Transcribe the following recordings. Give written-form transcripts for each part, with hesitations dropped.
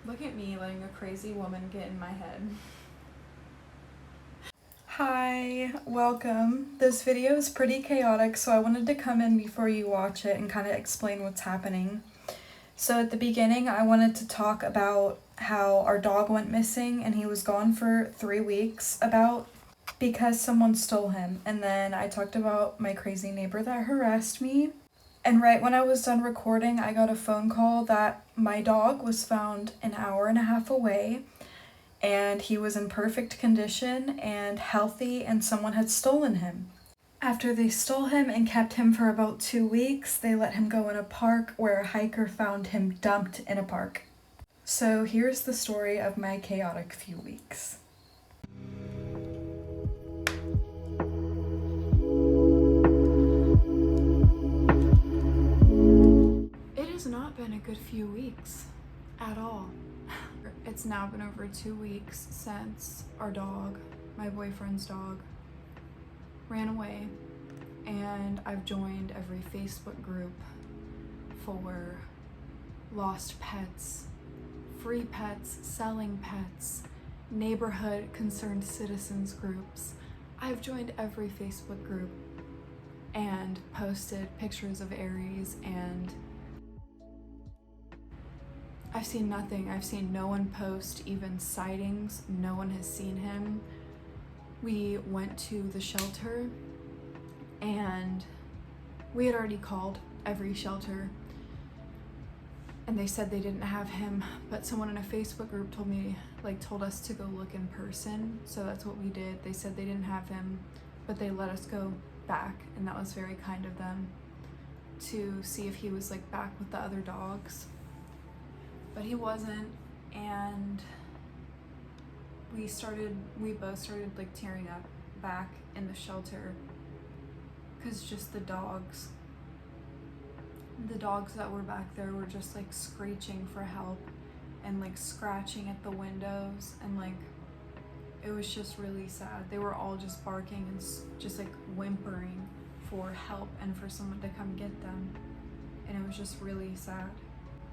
Look at me letting a crazy woman get in my head. Hi, welcome. This video is pretty chaotic, so I wanted to come in before you watch it and kind of explain what's happening. So at the beginning, I wanted to talk about how our dog went missing and he was gone for 3 weeks because someone stole him. And then I talked about my crazy neighbor that harassed me. And right when I was done recording, I got a phone call that my dog was found an hour and a half away and he was in perfect condition and healthy and someone had stolen him. After they stole him and kept him for about 2 weeks, they let him go in a park where a hiker found him dumped in a park. So here's the story of my chaotic few weeks. It has not been a good few weeks at all. It's now been over 2 weeks since our dog, my boyfriend's dog, ran away, and I've joined every Facebook group for lost pets, free pets, selling pets, neighborhood concerned citizens groups. I've joined every Facebook group and posted pictures of Aries, and I've seen nothing. I've seen no one post even sightings. No one has seen him. We went to the shelter and we had already called every shelter and they said they didn't have him, but someone in a Facebook group told us to go look in person. So that's what we did. They said they didn't have him, but they let us go back, and that was very kind of them to see if he was back with the other dogs. But he wasn't, and we both started tearing up back in the shelter because just the dogs that were back there were just screeching for help and scratching at the windows, and it was just really sad. They were all just barking and just whimpering for help and for someone to come get them, and it was just really sad.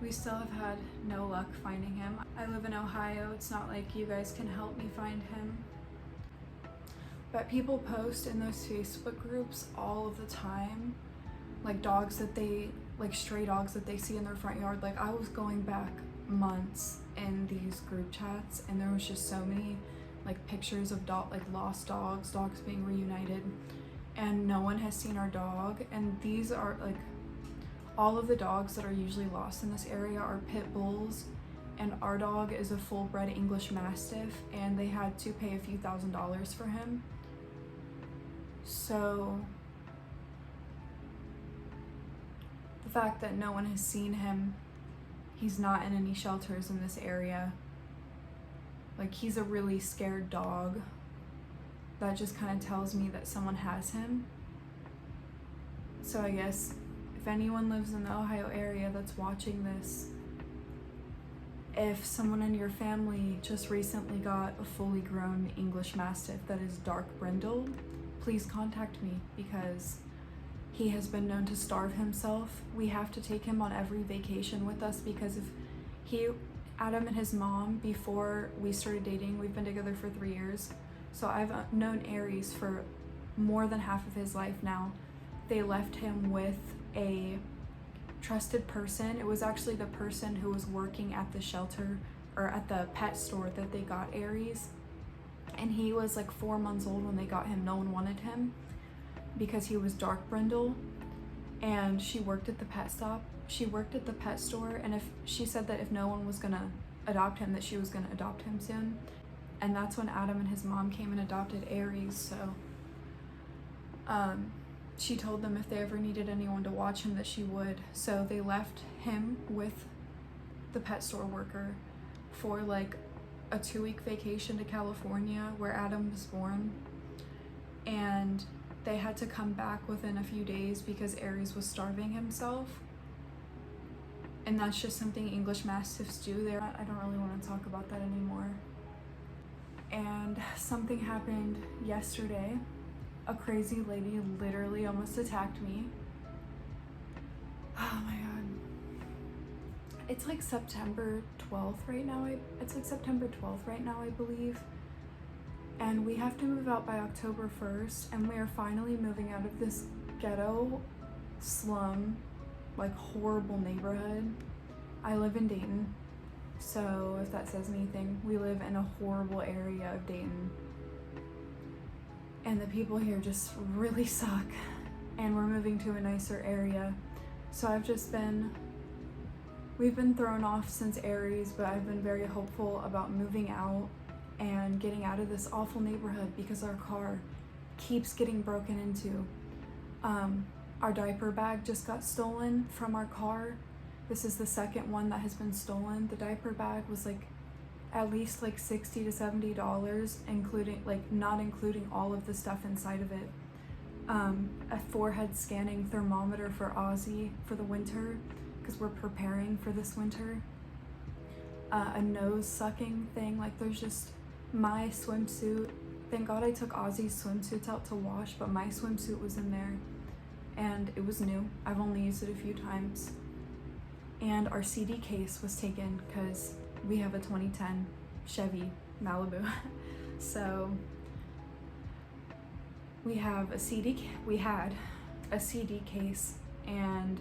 We still have had no luck finding him. I live in Ohio. It's not like you guys can help me find him. But people post in those Facebook groups all of the time, dogs that they, stray dogs that they see in their front yard. I was going back months in these group chats, and there was just so many pictures of lost dogs being reunited, and no one has seen our dog. And these are all of the dogs that are usually lost in this area are pit bulls, and our dog is a full-bred English Mastiff, and they had to pay a few $1,000s for him. So the fact that no one has seen him, he's not in any shelters in this area, he's a really scared dog, that just kind of tells me that someone has him. So I guess if anyone lives in the Ohio area that's watching this, if someone in your family just recently got a fully grown English Mastiff that is dark brindle, please contact me, because he has been known to starve himself. We have to take him on every vacation with us, because if Adam and his mom, before we started dating, we've been together for 3 years, so I've known Aries for more than half of his life now. They left him with a trusted person. It was actually the person who was working at the shelter or at the pet store that they got Aries, and he was 4 months old when they got him. No one wanted him because he was dark brindle, and she worked at the pet store, and she said that if no one was gonna adopt him, that she was gonna adopt him soon. And that's when Adam and his mom came and adopted Aries. So she told them if they ever needed anyone to watch him that she would. So they left him with the pet store worker for a 2-week vacation to California, where Adam was born, and they had to come back within a few days because Aries was starving himself. And that's just something English Mastiffs do. I don't really want to talk about that anymore. And something happened yesterday. A crazy lady literally almost attacked me. Oh my god. it's like September 12th right now. It's like September 12th right now, I believe. And we have to move out by October 1st, and we are finally moving out of this ghetto, slum, like horrible neighborhood. I live in Dayton, so if that says anything, we live in a horrible area of Dayton. And the people here just really suck, and we're moving to a nicer area. So we've been thrown off since Aries, but I've been very hopeful about moving out and getting out of this awful neighborhood because our car keeps getting broken into. Our diaper bag just got stolen from our car. This is the second one that has been stolen. The diaper bag was like at least like $60 to $70, including not including all of the stuff inside of it. A forehead scanning thermometer for Ozzy for the winter, because we're preparing for this winter. A nose sucking thing, like there's just my swimsuit. Thank God I took Ozzy's swimsuits out to wash, but my swimsuit was in there and it was new. I've only used it a few times. And our CD case was taken because we have a 2010 Chevy Malibu. So we had a CD case, and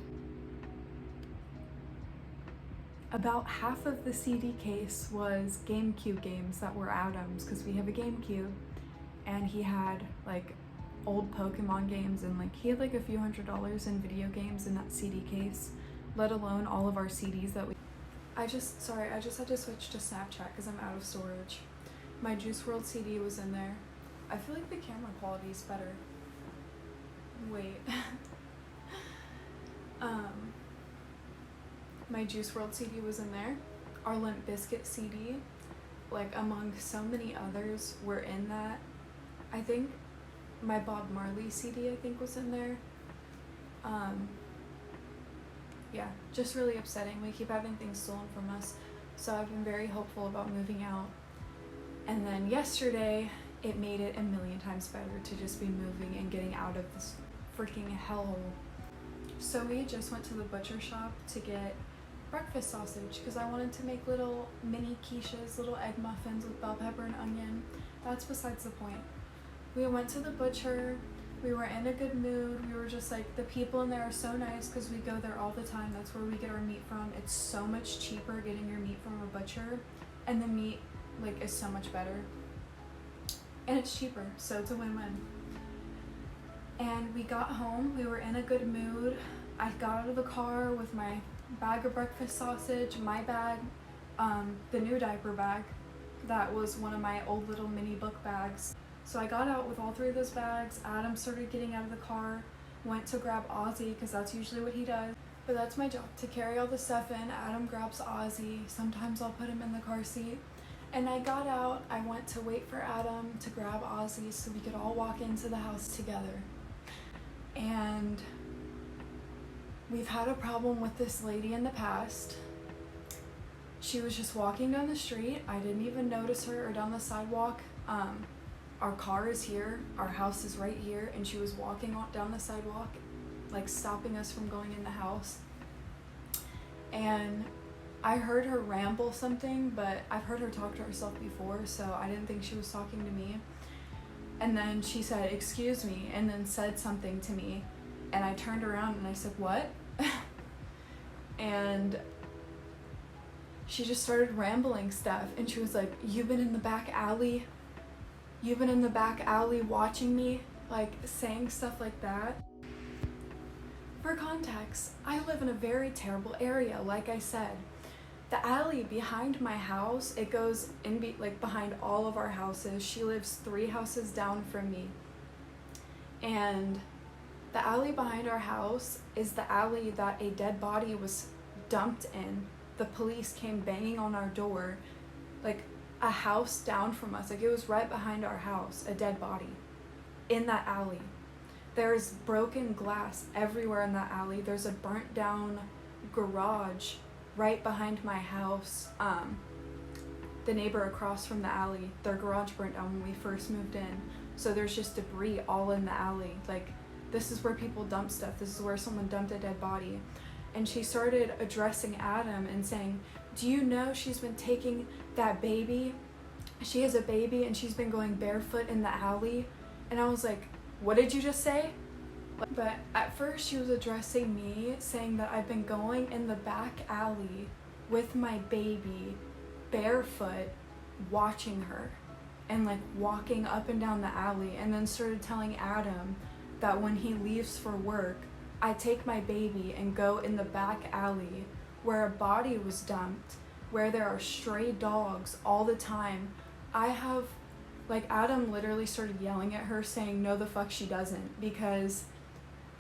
about half of the CD case was GameCube games that were Adam's, because we have a GameCube, and he had like old Pokemon games, and like he had like a few $100s in video games in that CD case, let alone all of our CDs that we... I just had to switch to Snapchat because I'm out of storage. My Juice WRLD CD was in there. I feel like the camera quality is better. Wait. My Juice WRLD CD was in there. Our Limp Bizkit CD, like among so many others, were in that. I think my Bob Marley CD, I think, was in there. Yeah, just really upsetting. We keep having things stolen from us. So I've been very hopeful about moving out. And then yesterday, it made it a million times better to just be moving and getting out of this freaking hellhole. So we just went to the butcher shop to get breakfast sausage because I wanted to make little mini quiches, little egg muffins with bell pepper and onion. That's besides the point. We went to the butcher. We were in a good mood. We were just like, the people in there are so nice because we go there all the time. That's where we get our meat from. It's so much cheaper getting your meat from a butcher, and the meat like is so much better. And it's cheaper, so it's a win-win. And we got home, we were in a good mood. I got out of the car with my bag of breakfast sausage, my bag, the new diaper bag. That was one of my old little mini book bags. So I got out with all three of those bags. Adam started getting out of the car, went to grab Ozzy, because that's usually what he does. But that's my job, to carry all the stuff in. Adam grabs Ozzy. Sometimes I'll put him in the car seat. And I got out, I went to wait for Adam to grab Ozzy so we could all walk into the house together. And we've had a problem with this lady in the past. She was just walking down the street. I didn't even notice her, or down the sidewalk. Our car is here, our house is right here, and she was walking down the sidewalk, like stopping us from going in the house. And I heard her ramble something, but I've heard her talk to herself before, so I didn't think she was talking to me. And then she said, "Excuse me," and then said something to me. And I turned around and I said, "What?" And she just started rambling stuff. And she was like, "You've been in the back alley? You've been in the back alley watching me?" Like saying stuff like that. For context, I live in a very terrible area, like I said. The alley behind my house, it goes in like behind all of our houses. She lives 3 houses down from me. And the alley behind our house is the alley that a dead body was dumped in. The police came banging on our door, like a house down from us. Like it was right behind our house, a dead body in that alley. There's broken glass everywhere in that alley. There's a burnt down garage right behind my house. The neighbor across from the alley, their garage burnt down when we first moved in. So there's just debris all in the alley. Like, this is where people dump stuff. This is where someone dumped a dead body. and she started addressing Adam and saying, do you know she's been taking that baby? She has a baby and she's been going barefoot in the alley. And I was like, what did you just say? But at first she was addressing me, saying that I've been going in the back alley with my baby barefoot, watching her and like walking up and down the alley, and then started telling Adam that when he leaves for work, I take my baby and go in the back alley where a body was dumped, where there are stray dogs all the time. Adam literally started yelling at her, saying no the fuck she doesn't, because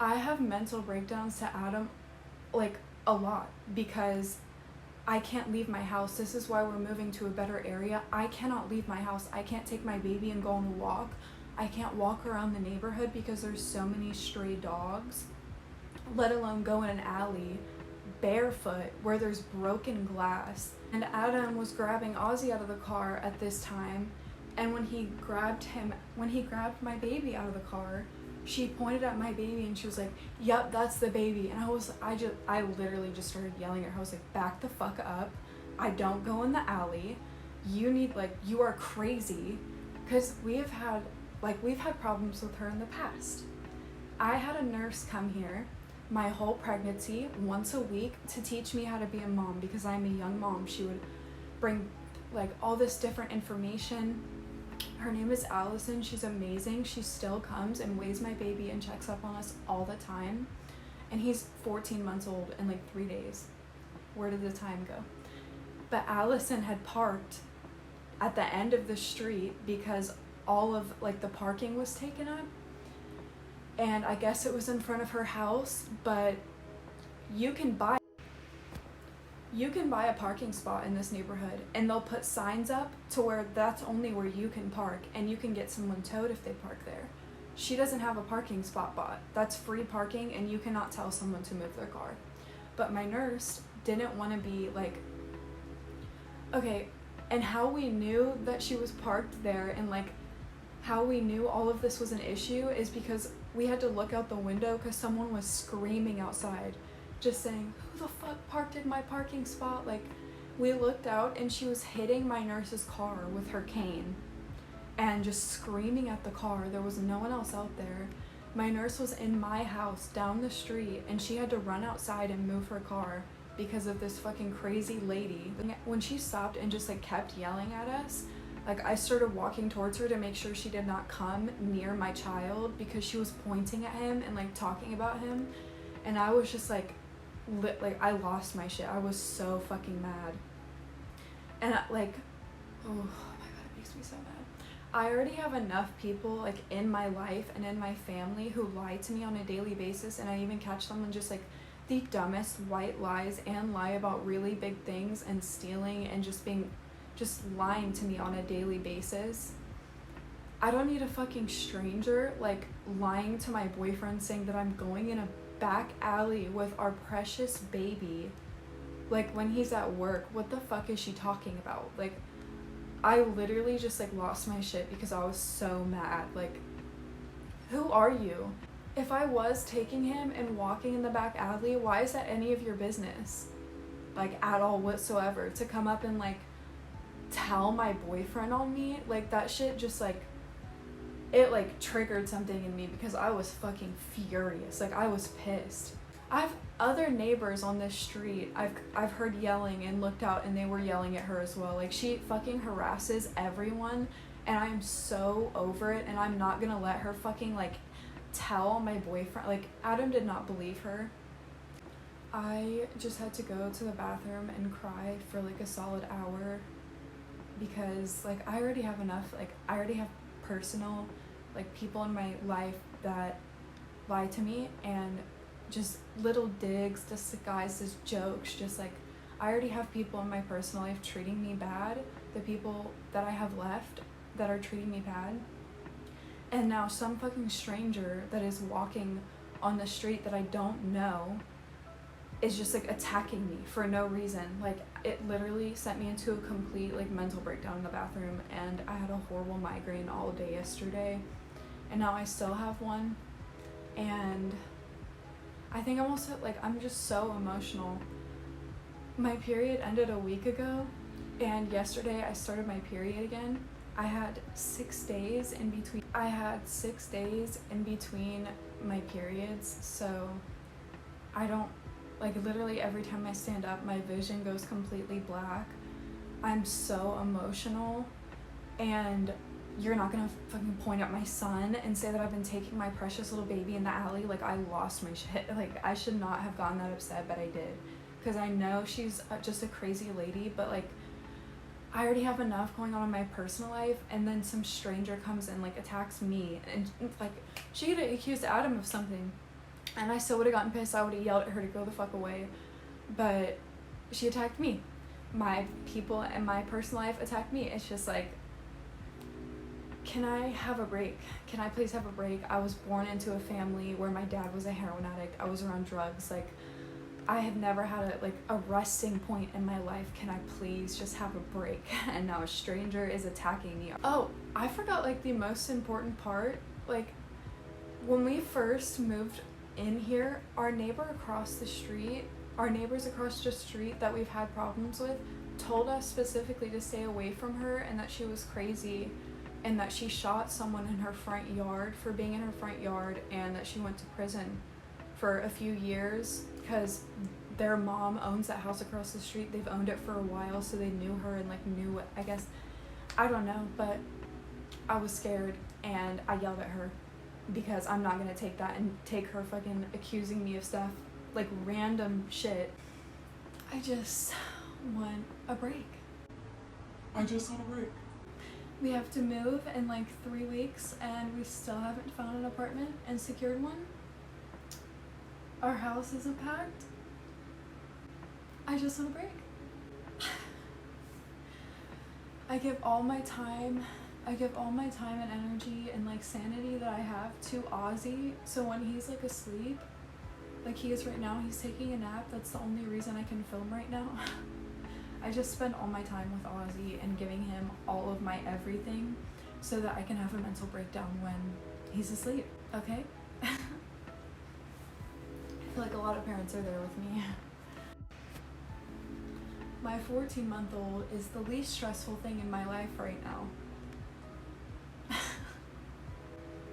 I have mental breakdowns to Adam like a lot, because I can't leave my house. This is why we're moving to a better area. I cannot leave my house. I can't take my baby and go on a walk. I can't walk around the neighborhood because there's so many stray dogs, let alone go in an alley barefoot where there's broken glass. And Adam was grabbing Ozzy out of the car at this time, and when he grabbed my baby out of the car, she pointed at my baby and she was like, yep, that's the baby. And I literally just started yelling at her. I was like, back the fuck up. I don't go in the alley. You are crazy. Because we've had problems with her in the past. I had a nurse come here my whole pregnancy once a week to teach me how to be a mom, because I'm a young mom. She would bring like all this different information. Her name is Allison. She's amazing. She still comes and weighs my baby and checks up on us all the time. And he's 14 months old in like 3 days. Where did the time go? But Allison had parked at the end of the street because all of like the parking was taken up. And I guess it was in front of her house, but you can buy a parking spot in this neighborhood, and they'll put signs up to where that's only where you can park, and you can get someone towed if they park there. She doesn't have a parking spot bought. That's free parking, and you cannot tell someone to move their car. But my nurse didn't want to be like, okay, and how we knew that she was parked there and like how we knew all of this was an issue is because we had to look out the window because someone was screaming outside, just saying, who the fuck parked in my parking spot? Like, we looked out and she was hitting my nurse's car with her cane and just screaming at the car. There was no one else out there. My nurse was in my house down the street and she had to run outside and move her car because of this fucking crazy lady. When she stopped and just like kept yelling at us, like I started walking towards her to make sure she did not come near my child because she was pointing at him and like talking about him. And I was just like I lost my shit. I was so fucking mad. And oh my god, it makes me so mad. I already have enough people like in my life and in my family who lie to me on a daily basis, and I even catch them on just like the dumbest white lies and lie about really big things and stealing and just lying to me on a daily basis. I don't need a fucking stranger like lying to my boyfriend saying that I'm going in a back alley with our precious baby, like when he's at work. What the fuck is she talking about? Like, I literally just like lost my shit because I was so mad. Like, who are you? If I was taking him and walking in the back alley, why is that any of your business? Like, at all whatsoever. To come up and like tell my boyfriend on me, like that shit just like, it like triggered something in me because I was fucking furious. Like, I was pissed. I've other neighbors on this street I've heard yelling and looked out and they were yelling at her as well. Like, she fucking harasses everyone and I'm so over it, and I'm not gonna let her fucking like tell my boyfriend. Like, Adam did not believe her. I just had to go to the bathroom and cry for like a solid hour because like I already have enough. Like, I already have personal like people in my life that lie to me and just little digs, disguises, jokes, just like I already have people in my personal life treating me bad, the people that I have left that are treating me bad, and now some fucking stranger that is walking on the street that I don't know is just like attacking me for no reason. Like, it literally sent me into a complete like mental breakdown in the bathroom, and I had a horrible migraine all day yesterday, and now I still have one. And I think I'm also, like, I'm just so emotional. My period ended a week ago, and yesterday I started my period again. I had 6 days in between. My periods, so I don't, like, literally every time I stand up, my vision goes completely black. I'm so emotional, and you're not gonna fucking point at my son and say that I've been taking my precious little baby in the alley. Like, I lost my shit. Like, I should not have gotten that upset, but I did. Because I know she's just a crazy lady, but, like, I already have enough going on in my personal life, and then some stranger comes and, like, attacks me. And, like, she could have accused Adam of something, and I still would have gotten pissed. I would have yelled at her to go the fuck away. But she attacked me. My people in my personal life attacked me. It's just like, can I have a break? Can I please have a break? I was born into a family where my dad was a heroin addict. I was around drugs. Like, I have never had a resting point in my life. Can I please just have a break? And now a stranger is attacking me. Oh, I forgot, like, the most important part. Like, when we first moved in here, our neighbors across the street that we've had problems with told us specifically to stay away from her, and that she was crazy, and that she shot someone in her front yard for being in her front yard, and that she went to prison for a few years because their mom owns that house across the street. They've owned it for a while, so they knew her and, like, knew what, I guess, I don't know, but I was scared and I yelled at her because I'm not gonna take that and take her fucking accusing me of stuff, like, random shit. I just want a break. We have to move in, like, 3 weeks, and we still haven't found an apartment and secured one. Our house isn't packed. I just want a break. I give all my time and energy and, like, sanity that I have to Ozzy, so when he's, like, asleep, like he is right now, he's taking a nap. That's the only reason I can film right now. I just spend all my time with Ozzy and giving him all of my everything so that I can have a mental breakdown when he's asleep, okay? I feel like a lot of parents are there with me. My 14-month-old is the least stressful thing in my life right now.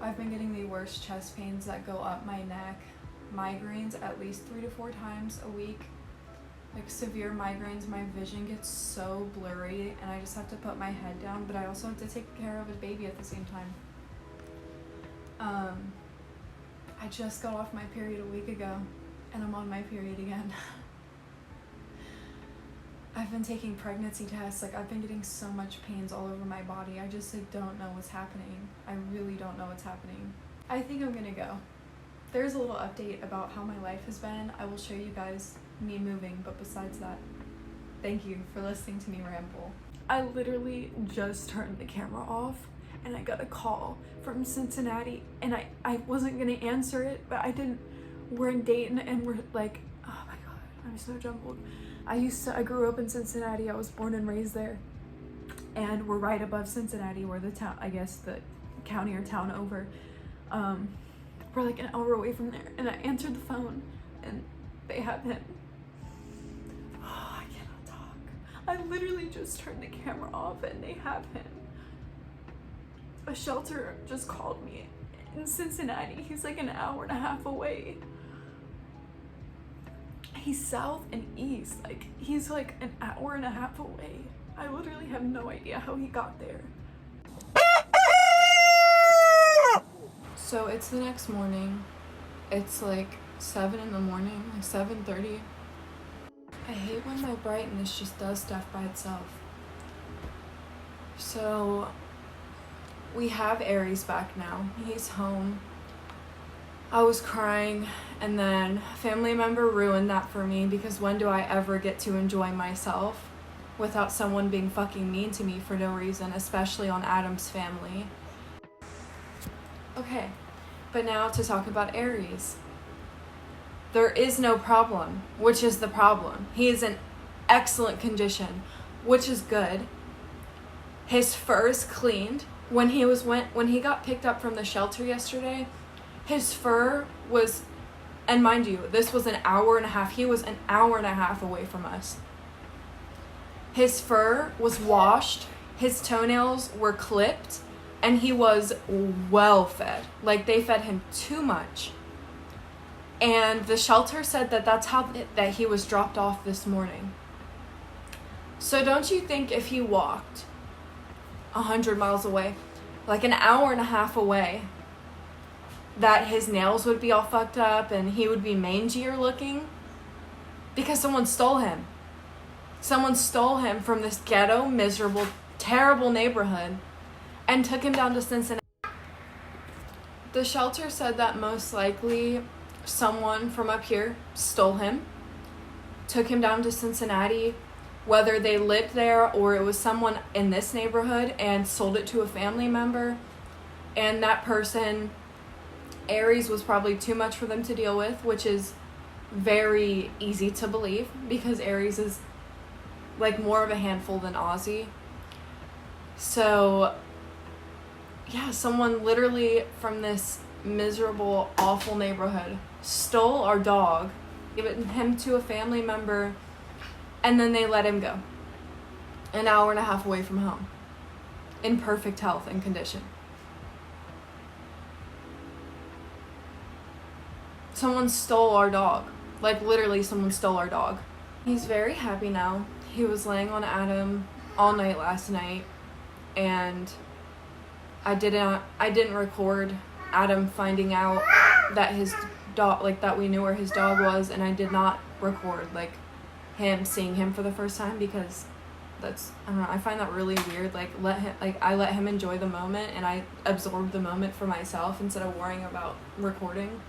I've been getting the worst chest pains that go up my neck, migraines at least 3 to 4 times a week. Like, severe migraines, my vision gets so blurry, and I just have to put my head down, but I also have to take care of a baby at the same time. I just got off my period a week ago, and I'm on my period again. I've been taking pregnancy tests. Like, I've been getting so much pains all over my body. I just, like, don't know what's happening. I really don't know what's happening. I think I'm gonna go. There's a little update about how my life has been. I will show you guys me moving, but besides that, thank you for listening to me ramble. I literally just turned the camera off, and I got a call from Cincinnati, and I wasn't gonna answer it, but I didn't. We're in Dayton, and we're like, oh my god, I'm so jumbled. I grew up in Cincinnati. I was born and raised there, and we're right above Cincinnati, where the town, I guess the county or town over. We're like an hour away from there, and I answered the phone, and they have him. Oh, I cannot talk. I literally just turned the camera off, and they have him. A shelter just called me in Cincinnati. He's like an hour and a half away. He's south and east. Like, he's like an hour and a half away. I literally have no idea how he got there. So it's the next morning. It's like 7 in the morning, like 7:30. I hate when my brightness just does stuff by itself. So we have Aries back now. He's home. I was crying, and then a family member ruined that for me, because when do I ever get to enjoy myself without someone being fucking mean to me for no reason, especially on Adam's family. Okay, but now to talk about Aries. There is no problem, which is the problem. He is in excellent condition, which is good. His fur is cleaned. When he got picked up from the shelter yesterday, his fur was And mind you, this was an hour and a half. He was an hour and a half away from us. His fur was washed, his toenails were clipped, and he was well fed. Like, they fed him too much. And the shelter said that that's how that he was dropped off this morning. So don't you think if he walked 100 miles away, like an hour and a half away, that his nails would be all fucked up and he would be mangier looking? Because someone stole him. Someone stole him from this ghetto, miserable, terrible neighborhood and took him down to Cincinnati. The shelter said that most likely someone from up here stole him, took him down to Cincinnati, whether they lived there or it was someone in this neighborhood and sold it to a family member. And that person, Aries, was probably too much for them to deal with, which is very easy to believe because Aries is like more of a handful than Ozzy. So yeah, someone literally from this miserable, awful neighborhood stole our dog, gave him to a family member, and then they let him go. An hour and a half away from home. In perfect health and condition. Someone stole our dog. Like, literally, someone stole our dog. He's very happy now. He was laying on Adam all night last night, and I didn't record Adam finding out that his dog, like, that we knew where his dog was, and I did not record, like, him seeing him for the first time, because that's, I don't know, I find that really weird. Like, I let him enjoy the moment, and I absorb the moment for myself instead of worrying about recording.